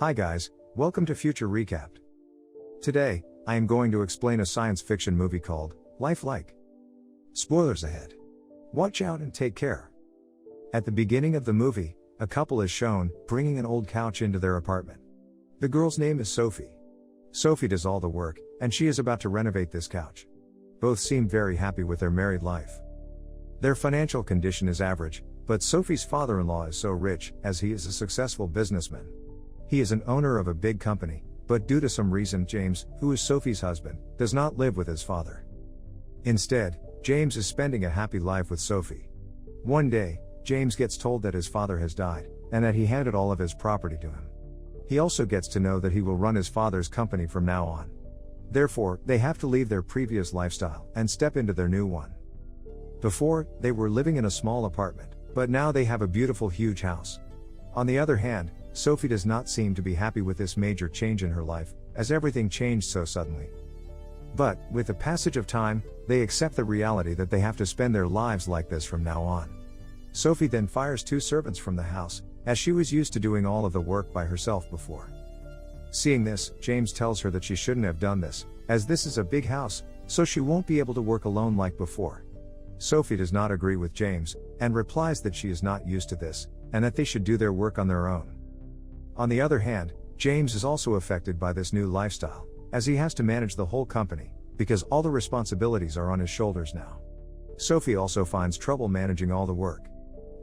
Hi guys, welcome to Future Recapped. Today, I am going to explain a science fiction movie called Lifelike. Spoilers ahead. Watch out and take care. At the beginning of the movie, a couple is shown bringing an old couch into their apartment. The girl's name is Sophie. Sophie does all the work, and she is about to renovate this couch. Both seem very happy with their married life. Their financial condition is average, but Sophie's father-in-law is so rich, as he is a successful businessman. He is an owner of a big company, but due to some reason James, who is Sophie's husband, does not live with his father. Instead, James is spending a happy life with Sophie. One day, James gets told that his father has died, and that he handed all of his property to him. He also gets to know that he will run his father's company from now on. Therefore, they have to leave their previous lifestyle and step into their new one. Before, they were living in a small apartment, but now they have a beautiful huge house. On the other hand, Sophie does not seem to be happy with this major change in her life, as everything changed so suddenly. But, with the passage of time, they accept the reality that they have to spend their lives like this from now on. Sophie then fires 2 servants from the house, as she was used to doing all of the work by herself before. Seeing this, James tells her that she shouldn't have done this, as this is a big house, so she won't be able to work alone like before. Sophie does not agree with James, and replies that she is not used to this, and that they should do their work on their own. On the other hand, James is also affected by this new lifestyle, as he has to manage the whole company, because all the responsibilities are on his shoulders now. Sophie also finds trouble managing all the work.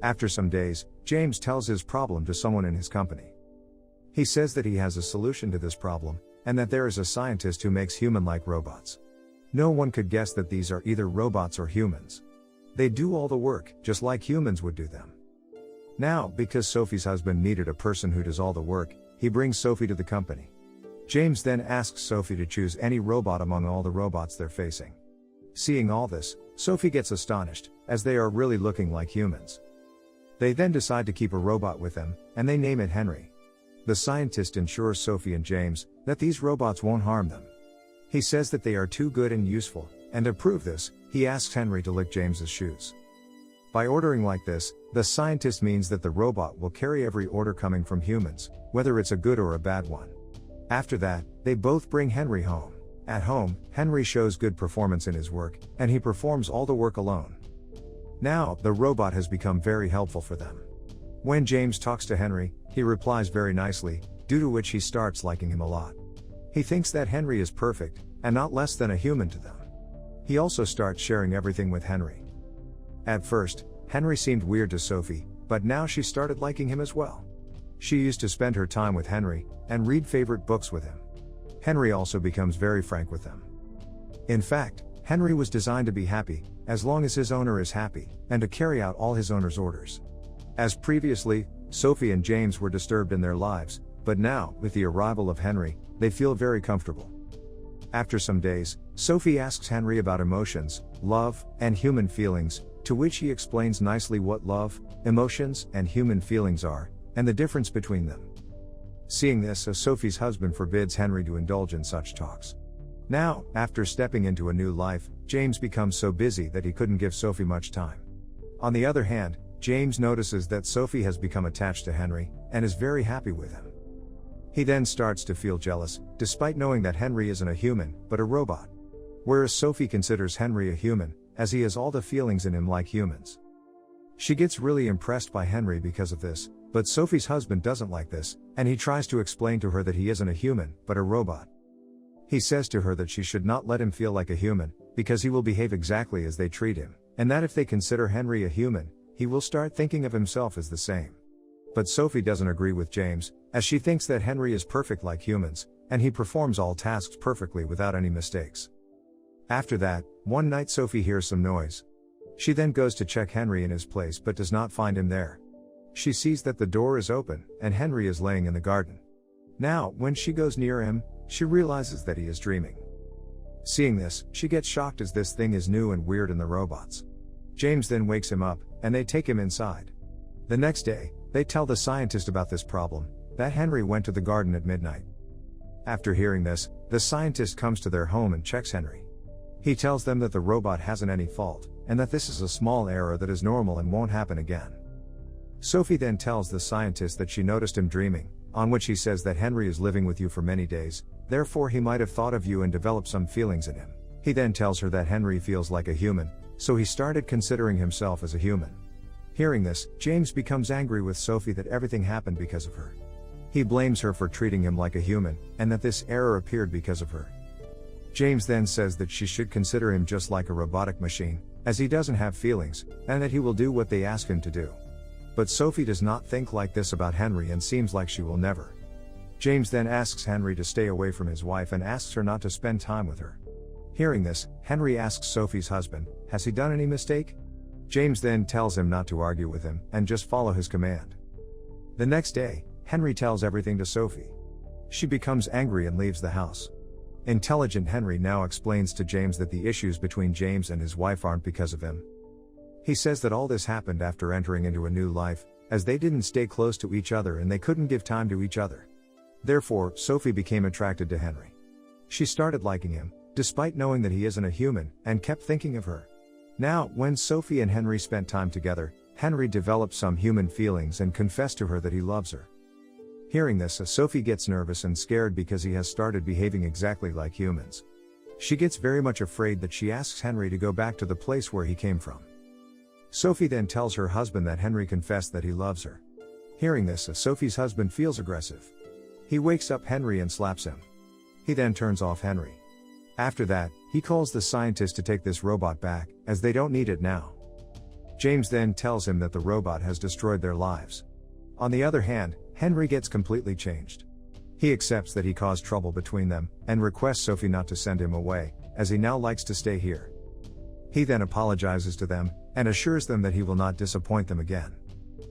After some days, James tells his problem to someone in his company. He says that he has a solution to this problem, and that there is a scientist who makes human-like robots. No one could guess that these are either robots or humans. They do all the work, just like humans would do them. Now, because Sophie's husband needed a person who does all the work, he brings Sophie to the company. James then asks Sophie to choose any robot among all the robots they're facing. Seeing all this, Sophie gets astonished, as they are really looking like humans. They then decide to keep a robot with them, and they name it Henry. The scientist ensures Sophie and James that these robots won't harm them. He says that they are too good and useful, and to prove this, he asks Henry to lick James's shoes. By ordering like this, the scientist means that the robot will carry every order coming from humans, whether it's a good or a bad one. After that, they both bring Henry home. At home, Henry shows good performance in his work, and he performs all the work alone. Now, the robot has become very helpful for them. When James talks to Henry, he replies very nicely, due to which he starts liking him a lot. He thinks that Henry is perfect, and not less than a human to them. He also starts sharing everything with Henry. At first, Henry seemed weird to Sophie, but now she started liking him as well. She used to spend her time with Henry, and read favorite books with him. Henry also becomes very frank with them. In fact, Henry was designed to be happy, as long as his owner is happy, and to carry out all his owner's orders. As previously, Sophie and James were disturbed in their lives, but now, with the arrival of Henry, they feel very comfortable. After some days, Sophie asks Henry about emotions, love, and human feelings, to which he explains nicely what love, emotions, and human feelings are, and the difference between them. Seeing this, Sophie's husband forbids Henry to indulge in such talks. Now, after stepping into a new life, James becomes so busy that he couldn't give Sophie much time. On the other hand, James notices that Sophie has become attached to Henry, and is very happy with him. He then starts to feel jealous, despite knowing that Henry isn't a human, but a robot. Whereas Sophie considers Henry a human, as he has all the feelings in him like humans. She gets really impressed by Henry because of this, but Sophie's husband doesn't like this, and he tries to explain to her that he isn't a human, but a robot. He says to her that she should not let him feel like a human, because he will behave exactly as they treat him, and that if they consider Henry a human, he will start thinking of himself as the same. But Sophie doesn't agree with James, as she thinks that Henry is perfect like humans, and he performs all tasks perfectly without any mistakes. After that, one night Sophie hears some noise. She then goes to check Henry in his place but does not find him there. She sees that the door is open, and Henry is laying in the garden. Now, when she goes near him, she realizes that he is dreaming. Seeing this, she gets shocked as this thing is new and weird in the robots. James then wakes him up, and they take him inside. The next day, they tell the scientist about this problem, that Henry went to the garden at midnight. After hearing this, the scientist comes to their home and checks Henry. He tells them that the robot hasn't any fault, and that this is a small error that is normal and won't happen again. Sophie then tells the scientist that she noticed him dreaming, on which he says that Henry is living with you for many days, therefore he might have thought of you and developed some feelings in him. He then tells her that Henry feels like a human, so he started considering himself as a human. Hearing this, James becomes angry with Sophie that everything happened because of her. He blames her for treating him like a human, and that this error appeared because of her. James then says that she should consider him just like a robotic machine, as he doesn't have feelings, and that he will do what they ask him to do. But Sophie does not think like this about Henry and seems like she will never. James then asks Henry to stay away from his wife and asks her not to spend time with her. Hearing this, Henry asks Sophie's husband, has he done any mistake? James then tells him not to argue with him, and just follow his command. The next day, Henry tells everything to Sophie. She becomes angry and leaves the house. Intelligent Henry now explains to James that the issues between James and his wife aren't because of him. He says that all this happened after entering into a new life, as they didn't stay close to each other and they couldn't give time to each other. Therefore, Sophie became attracted to Henry. She started liking him, despite knowing that he isn't a human, and kept thinking of her. Now, when Sophie and Henry spent time together, Henry developed some human feelings and confessed to her that he loves her. Hearing this, Sophie gets nervous and scared because he has started behaving exactly like humans. She gets very much afraid that she asks Henry to go back to the place where he came from. Sophie then tells her husband that Henry confessed that he loves her. Hearing this, Sophie's husband feels aggressive. He wakes up Henry and slaps him. He then turns off Henry. After that, he calls the scientist to take this robot back, as they don't need it now. James then tells him that the robot has destroyed their lives. On the other hand, Henry gets completely changed. He accepts that he caused trouble between them, and requests Sophie not to send him away, as he now likes to stay here. He then apologizes to them, and assures them that he will not disappoint them again.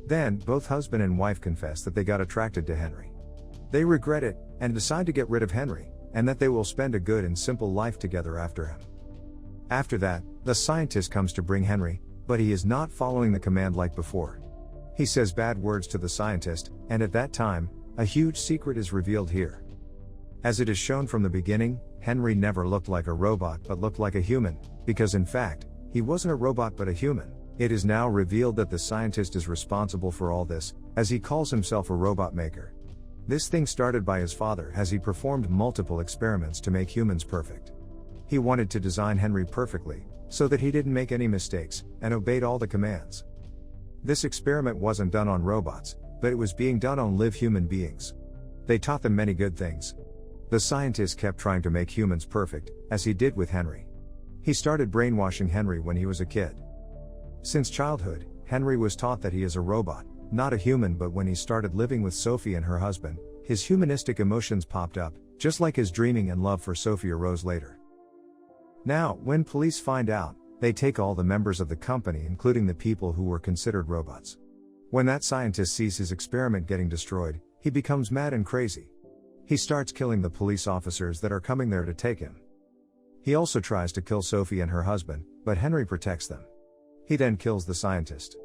Then, both husband and wife confess that they got attracted to Henry. They regret it, and decide to get rid of Henry, and that they will spend a good and simple life together after him. After that, the scientist comes to bring Henry, but he is not following the command like before. He says bad words to the scientist, and at that time, a huge secret is revealed here. As it is shown from the beginning, Henry never looked like a robot but looked like a human, because in fact, he wasn't a robot but a human. It is now revealed that the scientist is responsible for all this, as he calls himself a robot maker. This thing started by his father, as he performed multiple experiments to make humans perfect. He wanted to design Henry perfectly, so that he didn't make any mistakes, and obeyed all the commands. This experiment wasn't done on robots, but it was being done on live human beings. They taught them many good things. The scientist kept trying to make humans perfect, as he did with Henry. He started brainwashing Henry when he was a kid. Since childhood, Henry was taught that he is a robot, not a human, but when he started living with Sophie and her husband, his humanistic emotions popped up, just like his dreaming and love for Sophie arose later. Now, when police find out, they take all the members of the company, including the people who were considered robots. When that scientist sees his experiment getting destroyed, he becomes mad and crazy. He starts killing the police officers that are coming there to take him. He also tries to kill Sophie and her husband, but Henry protects them. He then kills the scientist.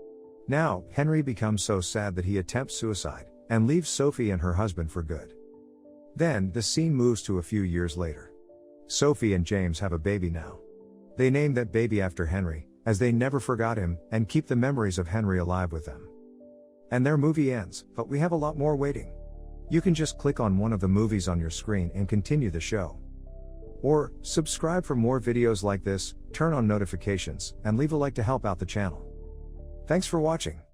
Now, Henry becomes so sad that he attempts suicide, and leaves Sophie and her husband for good. Then, the scene moves to a few years later. Sophie and James have a baby now. They name that baby after Henry, as they never forgot him, and keep the memories of Henry alive with them. And their movie ends, but we have a lot more waiting. You can just click on one of the movies on your screen and continue the show. Or, subscribe for more videos like this, turn on notifications, and leave a like to help out the channel. Thanks for watching.